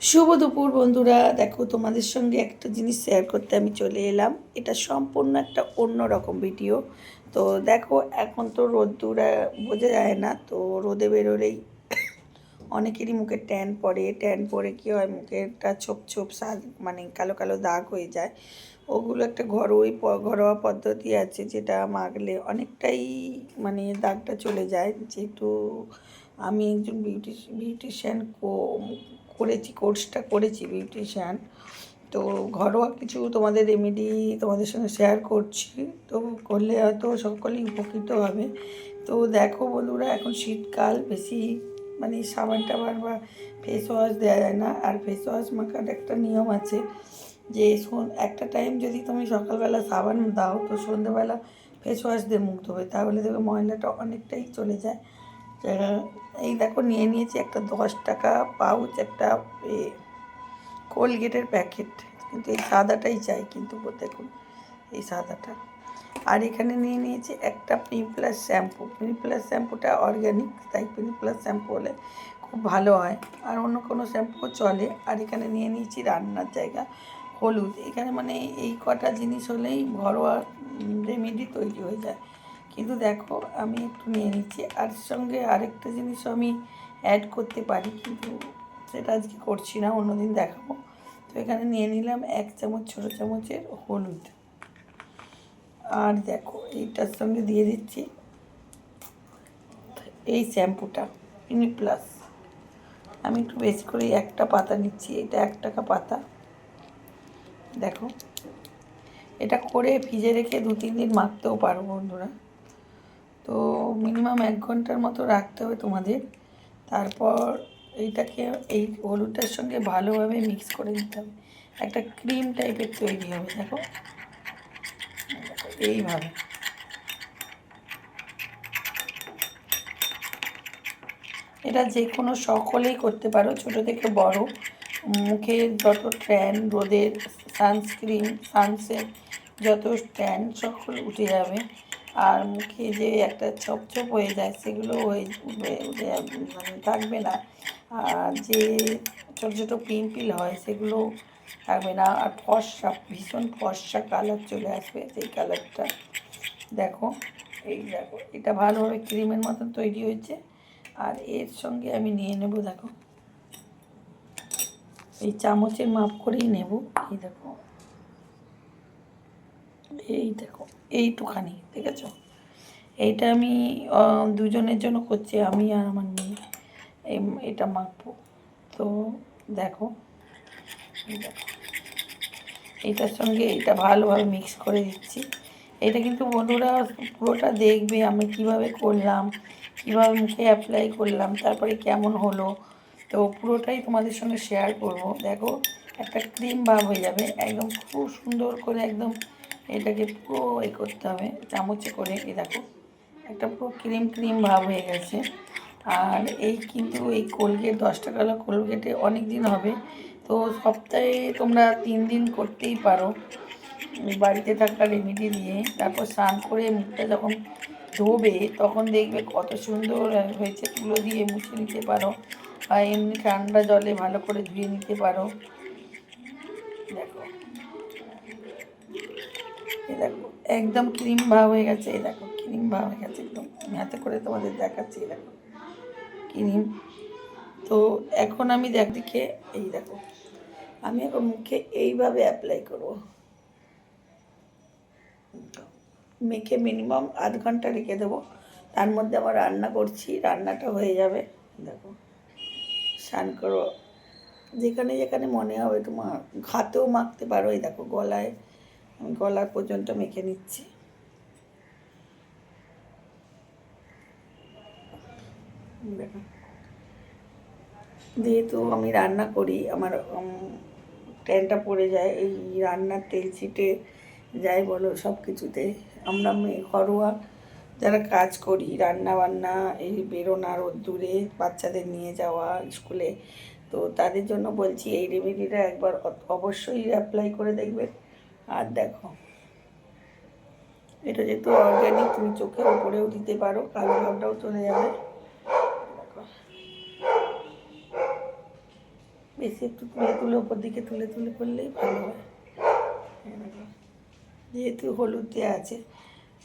শুভ দুপুর বন্ধুরা, দেখো তোমাদের সঙ্গে একটা জিনিস শেয়ার করতে আমি চলে এলাম। এটা সম্পূর্ণ একটা অন্য রকম ভিডিও। তো দেখো, এখন তো রোদ্দুর বোঝা যায় না, তো রোদে বেরোলেই অনেকেরই মুখে ট্যান পড়ে। ট্যান পড়ে কী হয়, মুখেরটা ছোপ ছোপ সাদ মানে কালো কালো দাগ হয়ে যায়। ওগুলো একটা ঘরোয়া পদ্ধতি আছে, যেটা মাখলে অনেকটাই মানে দাগটা চলে যায়। যেহেতু আমি একজন বিউটিশিয়ান করেছি, কোর্সটা করেছি বিউটিশিয়ান, তো ঘরোয়া কিছু তোমাদের রেমেডি তোমাদের সঙ্গে শেয়ার করছি। তো করলে হয়তো সকলেই উপকৃত হবে। তো দেখো বন্ধুরা, এখন শীতকাল, বেশি মানে সাবান টাবান বা ফেস ওয়াশ দেওয়া যায় না। আর ফেস ওয়াশ মাখার একটা নিয়ম আছে যে একটা টাইম যদি তুমি সকালবেলা সাবান দাও, তো সন্ধ্যেবেলা ফেস ওয়াশ দিয়ে মুখ ধোবে, তাহলে দেখবে ময়লাটা অনেকটাই চলে যায়। এই দেখো, নিয়ে নিয়েছি একটা 10 টাকা পাউচ, একটা কোলগেটের প্যাকেট, কিন্তু এই সাদাটাই চাই, কিন্তু দেখুন এই সাদাটা। আর এখানে নিয়ে নিয়েছি একটা প্লাস শ্যাম্পু। প্লাস শ্যাম্পুটা অর্গ্যানিক, তাই প্লাস শ্যাম্পু হলে খুব ভালো হয়, আর অন্য কোনো শ্যাম্পুও চলে। আর এখানে নিয়ে নিয়েছি রান্নার জায়গা, হলুদ। এখানে মানে এই কটা জিনিস হলেই ঘরোয়া রেমেডি তৈরি হয়ে যায়। কিন্তু দেখো, আমি একটু নিয়ে নিচ্ছি, আর সঙ্গে আরেকটা জিনিসও আমি অ্যাড করতে পারি, কিন্তু সেটা আজকে করছি না, অন্যদিন দেখাবো। তো এখানে নিয়ে নিলাম 1 চামচ ছোটো চামচের হলুদ। আর দেখো, এইটার সঙ্গে দিয়ে দিচ্ছি এই শ্যাম্পুটা প্লাস। আমি একটু বেশি করে একটা পাতা নিচ্ছি, এটা 1 টাকা পাতা। দেখো, এটা করে ফ্রিজে রেখে 2-3 দিন মাখতেও পারো বন্ধুরা। তো মিনিমাম 1 ঘন্টার মতো রাখতে হবে তোমাদের। তারপর এইটাকে এই হলুদটার সঙ্গে ভালোভাবে মিক্স করে নিতে হবে, একটা ক্রিম টাইপের তৈরি হবে। দেখো এইভাবে। এটা যে কোনো সকলেই করতে পারো, ছোটো থেকে বড়। মুখের যত ট্যান, রোদের সানস্ক্রিন, সানসেট যত ট্যান সকল উঠে যাবে। আর মুখে যে একটা ছোপ ছোপ হয়ে যায়, সেগুলো উঠে মানে থাকবে না। আর যে ছোটো ছোটো পিম্পল হয়, সেগুলো থাকবে না। আর ফর্সা, ভীষণ ফর্সা কালার চলে আসবে, সেই কালারটা। দেখো, এই দেখো, এটা ভালোভাবে ক্রিমের মতন তৈরি হয়েছে। আর এর সঙ্গে আমি নিয়ে নেব, দেখো এই চামচের মাপ করেই নেব। এই দেখো, এই দেখো, এইটুখানি, ঠিক আছে। এইটা আমি দুজনের জন্য করছি, আমি আর আমার মেয়ে। এটা মাখবো। তো দেখো, এইটার সঙ্গে এটা ভালোভাবে মিক্স করে দিচ্ছি। এটা কিন্তু বন্ধুরা পুরোটা দেখবে আমি কিভাবে করলাম, কিভাবে মুখে অ্যাপ্লাই করলাম, তারপরে কেমন হলো। তো পুরোটাই তোমাদের সঙ্গে শেয়ার করব। দেখো, একটা ক্রিম ভাব হয়ে যাবে একদম, খুব সুন্দর করে একদম। এটাকে পুরো করতে হবে চামচে করে। এই দেখো, একটা পুরো ক্রিম ক্রিম ভাব হয়ে গেছে। আর এই কিন্তু এই কোলগেট 10 টাকা কোলগেটে অনেক দিন হবে। তো সপ্তাহে তোমরা 3 দিন করতেই পারো বাড়িতে থাকা রেমেডি দিয়ে। তারপর স্নান করে মুখটা যখন ধোবে, তখন দেখবে কত সুন্দর হয়েছে। তুলো দিয়ে মুছে নিতে পারো, বা এমনি ঠান্ডা জলে ভালো করে ধুয়ে নিতে পারো। দেখো, এই দেখো, একদম ক্রিম ভাব হয়ে গেছে। এই দেখো, ক্রিম ভাব হয়ে গেছে একদম। আমি হাতে করে তোমাদের দেখাচ্ছি, দেখো ক্রিম। তো এখন আমি দেখে, এই দেখো, আমি এখন মুখে এইভাবে অ্যাপ্লাই করবো। মেখে মিনিমাম আধ ঘন্টা রেখে দেবো। তার মধ্যে আবার রান্না করছি, রান্নাটা হয়ে যাবে। দেখো, স্নান করো, যেখানে যেখানে মনে হবে তোমার। হাতেও মাখতে পারো। এই দেখো, গলায়, আমি গলা পর্যন্ত মেখে নিচ্ছি। দেখো, যেহেতু আমি রান্না করি, আমার ট্যানটা পড়ে যায় এই রান্নার তেল ছিটে যাই বলো, সব কিছুতে। আমরা ঘরোয়া যারা কাজ করি, রান্না বান্না, এই বেরোনা রোদ্দুরে, বাচ্চাদের নিয়ে যাওয়া স্কুলে, তো তাদের জন্য বলছি এই রেমেডিটা একবার অবশ্যই অ্যাপ্লাই করে দেখবেন। আর দেখো, এটা যেহেতু অর্গ্যানিক, তুমি চোখের উপরেও দিতে পারো, কালো ভাবটাও চলে যাবে। দেখো, বেশি একটু তুলে তুলে ওপর দিকে তুলে তুলে করলেই ভালো হয়। যেহেতু হলুদ দেওয়া আছে,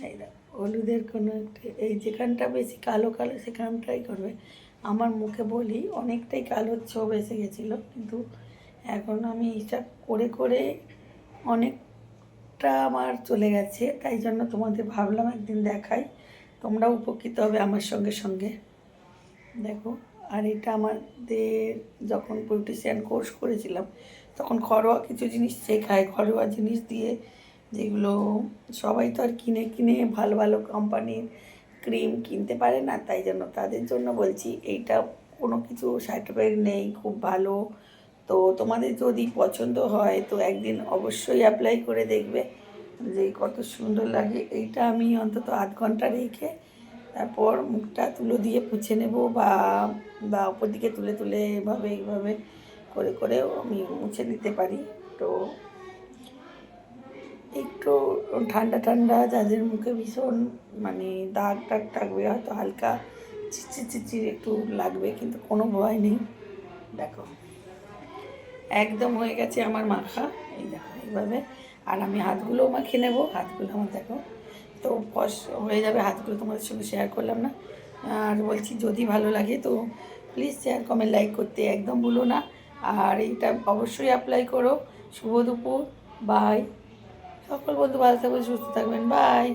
এই হলুদের কোনো একটা এই যেখানটা বেশি কালো কালো সেখানটাই করবে। আমার মুখে বলি অনেকটাই কালো ছোপ এসে গেছিলো, কিন্তু এখন আমি এটা করে করে অনেকটা আমার চলে গেছে, তাই জন্য তোমাদের ভাবলাম একদিন দেখাই, তোমরাও উপকৃত হবে আমার সঙ্গে সঙ্গে। দেখো, আর এটা আমাদের যখন বিউটিশিয়ান কোর্স করেছিলাম তখন ঘরোয়া কিছু জিনিস শেখায়, ঘরোয়া জিনিস দিয়ে, যেগুলো সবাই তো আর কিনে কিনে ভালো ভালো কোম্পানির ক্রিম কিনতে পারে না, তাই জন্য তাদের জন্য বলছি এইটা কোনো কিছু সাইড এফেক্ট নেই, খুব ভালো। তো তোমাদের যদি পছন্দ হয় তো একদিন অবশ্যই অ্যাপ্লাই করে দেখবে যে কত সুন্দর লাগে। এইটা আমি অন্তত আধ ঘন্টা রেখে তারপর মুখটা তুলো দিয়ে মুছে নেব, বা বা উপর দিকে তুলে তুলে এইভাবে করে করেও আমি মুছে নিতে পারি। তো একটু ঠান্ডা ঠান্ডা যাদের মুখে ভীষণ মানে দাগ টাগ থাকবে, হয়তো হালকা চিচির চিচির একটু লাগবে, কিন্তু কোনো ভয় নেই। দেখো একদম হয়ে গেছে আমার মাখা, এই দেখো এইভাবে। আর আমি হাতগুলোও মাখিয়ে নেব, হাতগুলো আমার দেখো তো ফস হয়ে যাবে। হাতগুলো তোমাদের সঙ্গে শেয়ার করলাম না। আর বলছি যদি ভালো লাগে তো প্লিজ শেয়ার কমেন্ট লাইক করতে একদম ভুলো না। আর এইটা অবশ্যই অ্যাপ্লাই করো। শুভ দুপুর, বাই। সকল বন্ধু ভালো থাকবেন, সুস্থ থাকবেন, বাই।